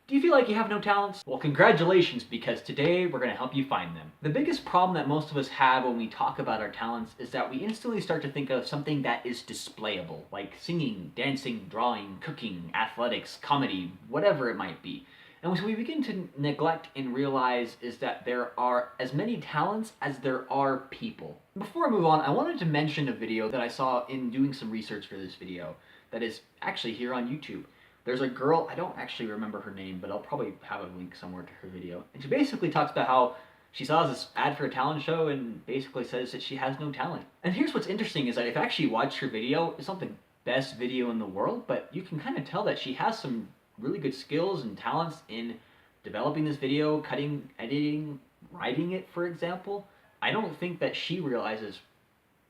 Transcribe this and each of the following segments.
Do you feel like you have no talents? Well, congratulations, because today we're going to help you find them. The biggest problem that most of us have when we talk about our talents is that we instantly start to think of something that is displayable, like singing, dancing, drawing, cooking, athletics, comedy, whatever it might be. And what we begin to neglect and realize is that there are as many talents as there are people. Before I move on, I wanted to mention a video that I saw in doing some research for this video that is actually here on YouTube. There's a girl, I don't actually remember her name, but I'll probably have a link somewhere to her video. And she basically talks about how she saw this ad for a talent show and basically says that she has no talent. And here's what's interesting is that if I actually watched her video, it's not the best video in the world, but you can kind of tell that she has some really good skills and talents in developing this video, cutting, editing, writing it, for example. I don't think that she realizes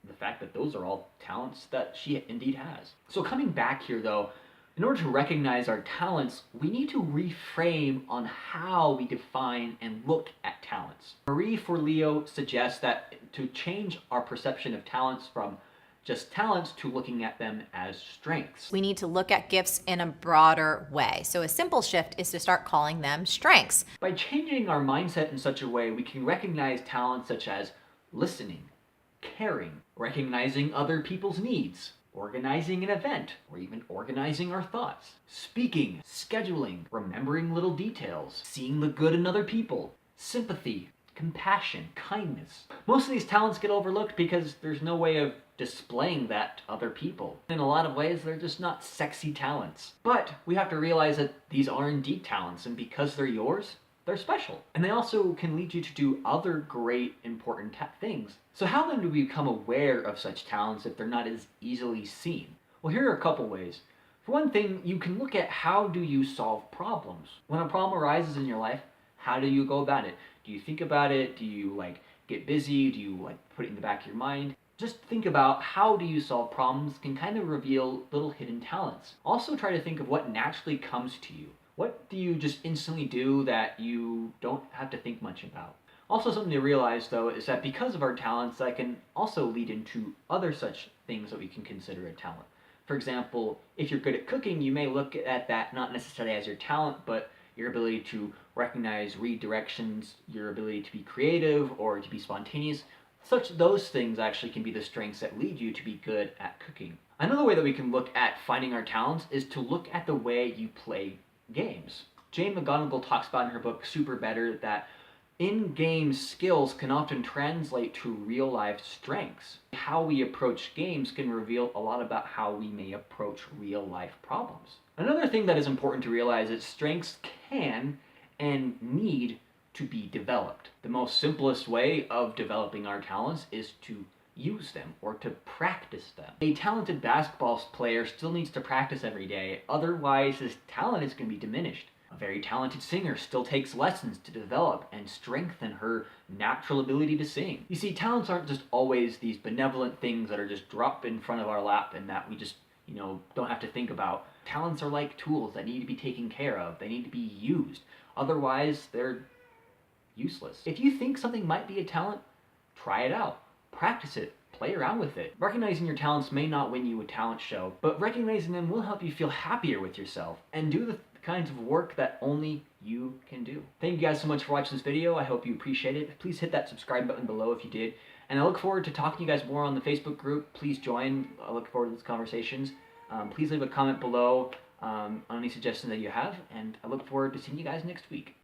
the fact that those are all talents that she indeed has. So coming back here though, in order to recognize our talents, we need to reframe on how we define and look at talents. Marie Forleo suggests that to change our perception of talents from just talents to looking at them as strengths. We need to look at gifts in a broader way. So a simple shift is to start calling them strengths. By changing our mindset in such a way, we can recognize talents such as listening, caring, recognizing other people's needs, organizing an event, or even organizing our thoughts, speaking, scheduling, remembering little details, seeing the good in other people, sympathy, compassion, kindness. Most of these talents get overlooked because there's no way of displaying that to other people. In a lot of ways, they're just not sexy talents. But we have to realize that these are indeed talents, and because they're yours, they're special. And they also can lead you to do other great, important things. So how then do we become aware of such talents if they're not as easily seen? Well, here are a couple ways. For one thing, you can look at how do you solve problems. When a problem arises in your life, how do you go about it? Do you think about it? Do you get busy? Do you put it in the back of your mind? Just think about how do you solve problems can kind of reveal little hidden talents. Also try to think of what naturally comes to you. What do you just instantly do that you don't have to think much about? Also, something to realize though is that because of our talents, that can also lead into other such things that we can consider a talent. For example, if you're good at cooking, you may look at that not necessarily as your talent, but your ability to recognize, read directions, your ability to be creative or to be spontaneous. Those things actually can be the strengths that lead you to be good at cooking. Another way that we can look at finding our talents is to look at the way you play games. Jane McGonigal talks about in her book Super Better that in-game skills can often translate to real-life strengths. How we approach games can reveal a lot about how we may approach real-life problems. Another thing that is important to realize is strengths can and need to be developed. The most simplest way of developing our talents is to use them or to practice them. A talented basketball player still needs to practice every day, otherwise his talent is going to be diminished. A very talented singer still takes lessons to develop and strengthen her natural ability to sing. You see, talents aren't just always these benevolent things that are just dropped in front of our lap and that we just, don't have to think about. Talents are like tools that need to be taken care of. They need to be used. Otherwise, they're useless. If you think something might be a talent, try it out. Practice it. Play around with it. Recognizing your talents may not win you a talent show, but recognizing them will help you feel happier with yourself and do the kinds of work that only you can do. Thank you guys so much for watching this video. I hope you appreciate it. Please hit that subscribe button below if you did. And I look forward to talking to you guys more on the Facebook group. Please join. I look forward to these conversations. Please leave a comment below on any suggestions that you have, and I look forward to seeing you guys next week.